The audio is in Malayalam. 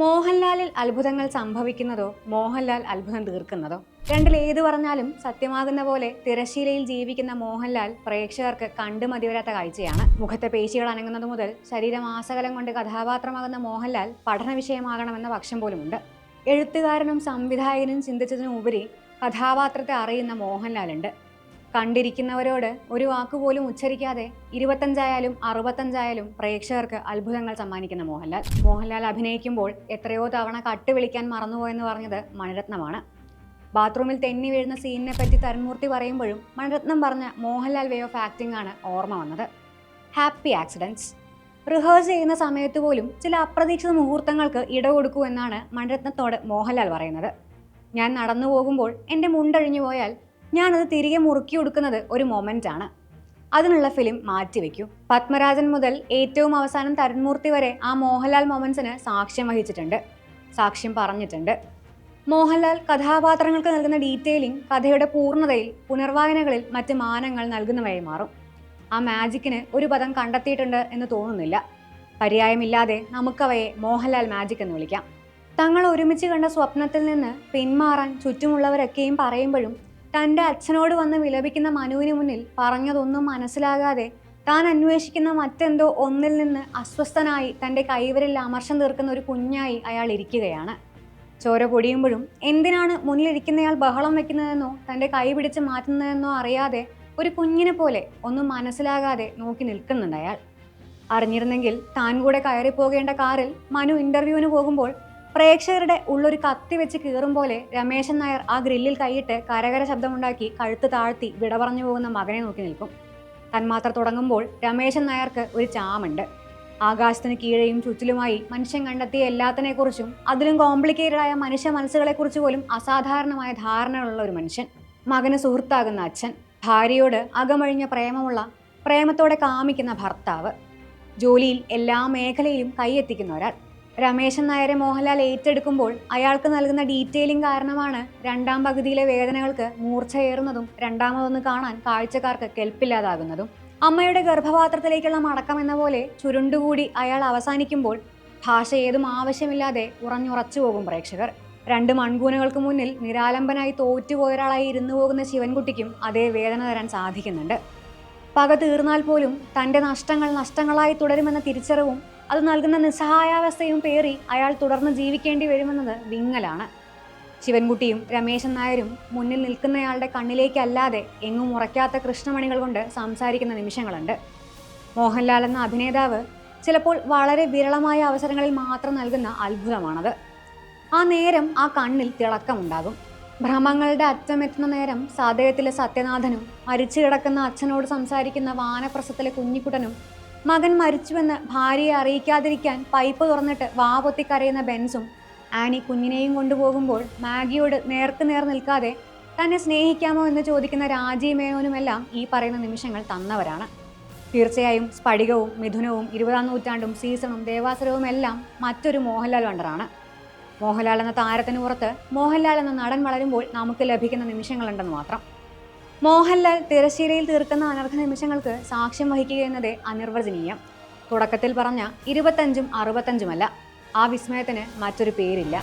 മോഹൻലാലിൽ അത്ഭുതങ്ങൾ സംഭവിക്കുന്നതോ മോഹൻലാൽ അത്ഭുതം തീർക്കുന്നതോ? രണ്ടിൽ ഏത് പറഞ്ഞാലും സത്യമാകുന്ന പോലെ തിരശ്ശീലയിൽ ജീവിക്കുന്ന മോഹൻലാൽ പ്രേക്ഷകർക്ക് കണ്ടു മതിവരാത്ത കാഴ്ചയാണ്. മുഖത്തെ പേശികൾ അനങ്ങുന്നത് മുതൽ ശരീരം ആസകലം കൊണ്ട് കഥാപാത്രമാകുന്ന മോഹൻലാൽ പഠന വിഷയമാകണമെന്ന പക്ഷം പോലുമുണ്ട്. എഴുത്തുകാരനും സംവിധായകനും ചിന്തിച്ചതിനുപരി കഥാപാത്രത്തെ അറിയുന്ന മോഹൻലാലുണ്ട്. കണ്ടിരിക്കുന്നവരോട് ഒരു വാക്കുപോലും ഉച്ചരിക്കാതെ 25ആയാലും 65ആയാലും പ്രേക്ഷകർക്ക് അത്ഭുതങ്ങൾ സമ്മാനിക്കുന്ന മോഹൻലാൽ അഭിനയിക്കുമ്പോൾ എത്രയോ തവണ കട്ട് വിളിക്കാൻ മറന്നുപോയെന്ന് പറഞ്ഞത് മണിരത്നമാണ്. ബാത്റൂമിൽ തെന്നി വീഴുന്ന സീനിനെ പറ്റി തരുൺമൂർത്തി പറയുമ്പോഴും മണിരത്നം പറഞ്ഞ മോഹൻലാൽ വേ ഓഫ് ആക്ടിംഗ് ആണ് ഓർമ്മ വന്നത്. Happy accidents. റിഹേഴ്സ് ചെയ്യുന്ന സമയത്ത് പോലും ചില അപ്രതീക്ഷിത മുഹൂർത്തങ്ങൾക്ക് ഇട കൊടുക്കൂ എന്നാണ് മണിരത്നത്തോട് മോഹൻലാൽ പറയുന്നത്. ഞാൻ നടന്നു പോകുമ്പോൾ എൻ്റെ മുണ്ടഴിഞ്ഞു പോയാൽ ഞാനത് തിരികെ മുറുക്കി കൊടുക്കുന്നത് ഒരു മൊമെൻ്റ് ആണ്. അതിനുള്ള ഫിലിം മാറ്റിവെക്കൂ. പത്മരാജൻ മുതൽ ഏറ്റവും അവസാനം തരുൺമൂർത്തി വരെ ആ മോഹൻലാൽ മൊമെൻറ്റ്സിന് സാക്ഷ്യം വഹിച്ചിട്ടുണ്ട്, സാക്ഷ്യം പറഞ്ഞിട്ടുണ്ട്. മോഹൻലാൽ കഥാപാത്രങ്ങൾക്ക് നൽകുന്ന ഡീറ്റെയിലിംഗ് കഥയുടെ പൂർണ്ണതയിൽ പുനർവായനകളിൽ മറ്റ് മാനങ്ങൾ നൽകുന്നവയായി മാറും. ആ മാജിക്കിന് ഒരു പദം കണ്ടെത്തിയിട്ടുണ്ട് എന്ന് തോന്നുന്നില്ല. പര്യായമില്ലാതെ നമുക്കവയെ മോഹൻലാൽ മാജിക് എന്ന് വിളിക്കാം. തങ്ങൾ ഒരുമിച്ച് കണ്ട സ്വപ്നത്തിൽ നിന്ന് പിന്മാറാൻ ചുറ്റുമുള്ളവരൊക്കെയും പറയുമ്പോഴും തൻ്റെ അച്ഛനോട് വന്ന് വിലപിക്കുന്ന മനുവിന് മുന്നിൽ പറഞ്ഞതൊന്നും മനസ്സിലാകാതെ താൻ അന്വേഷിക്കുന്ന മറ്റെന്തോ ഒന്നിൽ നിന്ന് അസ്വസ്ഥനായി തൻ്റെ കൈവരിൽ അമർഷം തീർക്കുന്ന ഒരു കുഞ്ഞായി അയാൾ ഇരിക്കുകയാണ്. ചോര പൊടിയുമ്പോഴും എന്തിനാണ് മുന്നിലിരിക്കുന്നയാൾ ബഹളം വെക്കുന്നതെന്നോ തൻ്റെ കൈ പിടിച്ച് മാറ്റുന്നതെന്നോ അറിയാതെ ഒരു കുഞ്ഞിനെ പോലെ ഒന്നും മനസ്സിലാകാതെ നോക്കി നിൽക്കുന്നുണ്ട് അയാൾ. അറിഞ്ഞിരുന്നെങ്കിൽ താൻ കൂടെ കയറിപ്പോകേണ്ട കാറിൽ മനു ഇൻ്റർവ്യൂവിന് പോകുമ്പോൾ പ്രേക്ഷകരുടെ ഉള്ളൊരു കത്തി വെച്ച് കീറും പോലെ രമേശൻ നായർ ആ ഗ്രില്ലിൽ കൈയിട്ട് കരകര ശബ്ദമുണ്ടാക്കി കഴുത്ത് താഴ്ത്തി വിട പറഞ്ഞു പോകുന്ന മകനെ നോക്കി നിൽക്കും. തന്മാത്ര തുടങ്ങുമ്പോൾ രമേശൻ നായർക്ക് ഒരു ചാമുണ്ട്. ആകാശത്തിന് കീഴെയും ചുറ്റിലുമായി മനുഷ്യൻ കണ്ടെത്തിയ എല്ലാത്തിനെക്കുറിച്ചും അതിലും കോംപ്ലിക്കേറ്റഡായ മനുഷ്യ മനസ്സുകളെക്കുറിച്ച് പോലും അസാധാരണമായ ധാരണകളുള്ള ഒരു മനുഷ്യൻ. മകന് സുഹൃത്താകുന്ന അച്ഛൻ, ഭാര്യയോട് അകമഴിഞ്ഞ പ്രേമമുള്ള, പ്രേമത്തോടെ കാമിക്കുന്ന ഭർത്താവ്, ജോലിയിൽ എല്ലാ മേഖലയിലും കൈയെത്തിക്കുന്ന ഒരാൾ. രമേശൻ നായരെ മോഹൻലാൽ ഏറ്റെടുക്കുമ്പോൾ അയാൾക്ക് നൽകുന്ന ഡീറ്റെയിലിംഗ് കാരണമാണ് രണ്ടാം പകുതിയിലെ വേദനകൾക്ക് മൂർച്ചയേറുന്നതും രണ്ടാമതൊന്ന് കാണാൻ കാഴ്ചക്കാർക്ക് കെൽപ്പില്ലാതാകുന്നതും. അമ്മയുടെ ഗർഭപാത്രത്തിലേക്കുള്ള മടക്കം എന്ന പോലെ ചുരുണ്ടുകൂടി അയാൾ അവസാനിക്കുമ്പോൾ ഭാഷ ഏതും ആവശ്യമില്ലാതെ ഉറഞ്ഞുറച്ചു പോകും പ്രേക്ഷകർ. 2 മൺകൂനകൾക്ക് മുന്നിൽ നിരാലംബനായി തോറ്റുപോയൊരാളായി ഇരുന്നു പോകുന്ന ശിവൻകുട്ടിക്കും അതേ വേദന തരാൻ സാധിക്കുന്നുണ്ട്. പക തീർന്നാൽ പോലും തൻ്റെ നഷ്ടങ്ങൾ നഷ്ടങ്ങളായി തുടരുമെന്ന തിരിച്ചറിവും അത് നൽകുന്ന നിസ്സഹായാവസ്ഥയും പേറി അയാൾ തുടർന്ന് ജീവിക്കേണ്ടി വരുമെന്നത് വിങ്ങലാണ്. ശിവൻകുട്ടിയും രമേശൻ നായരും മുന്നിൽ നിൽക്കുന്നയാളുടെ കണ്ണിലേക്കല്ലാതെ എങ്ങും ഉറയ്ക്കാത്ത കൃഷ്ണമണികൾ കൊണ്ട് സംസാരിക്കുന്ന നിമിഷങ്ങളുണ്ട്. മോഹൻലാൽ എന്ന അഭിനേതാവ് ചിലപ്പോൾ വളരെ വിരളമായ അവസരങ്ങളിൽ മാത്രം നൽകുന്ന അത്ഭുതമാണത്. ആ നേരം ആ കണ്ണിൽ തിളക്കമുണ്ടാകും. ഭ്രമങ്ങളുടെ അറ്റമെത്തുന്ന നേരം സദയത്തിലെ സത്യനാഥനും മരിച്ചു കിടക്കുന്ന അച്ഛനോട് സംസാരിക്കുന്ന വാനപ്രസ്ഥത്തിലെ കുഞ്ഞിക്കുട്ടനും മകൻ മരിച്ചുവെന്ന് ഭാര്യയെ അറിയിക്കാതിരിക്കാൻ പൈപ്പ് തുറന്നിട്ട് വാ പൊത്തിക്കരയുന്ന ബെൻസും ആനി കുഞ്ഞിനെയും കൊണ്ടുപോകുമ്പോൾ മാഗിയോട് നേർക്കുനേർ നിൽക്കാതെ തന്നെ സ്നേഹിക്കാമോ എന്ന് ചോദിക്കുന്ന രാജീവ് മേനോനുമെല്ലാം ഈ പറയുന്ന നിമിഷങ്ങൾ തന്നവരാണ്. തീർച്ചയായും സ്ഫടികവും മിഥുനവും 20-ാം നൂറ്റാണ്ടും സീസണും ദേവാസുരവും എല്ലാം മറ്റൊരു മോഹൻലാൽ വണ്ടറാണ്. മോഹൻലാൽ എന്ന താരത്തിന് പുറത്ത് മോഹൻലാൽ എന്ന നടൻ വളരുമ്പോൾ നമുക്ക് ലഭിക്കുന്ന നിമിഷങ്ങളുണ്ടെന്ന് മാത്രം. മോഹൻലാൽ തിരശ്ശീലയിൽ തീർക്കുന്ന അനർഘ നിമിഷങ്ങൾക്ക് സാക്ഷ്യം വഹിക്കുക എന്നത് അനിർവചനീയം. തുടക്കത്തിൽ പറഞ്ഞ 25ഉം 65ഉമല്ല, ആ വിസ്മയത്തിന് മറ്റൊരു പേരില്ല.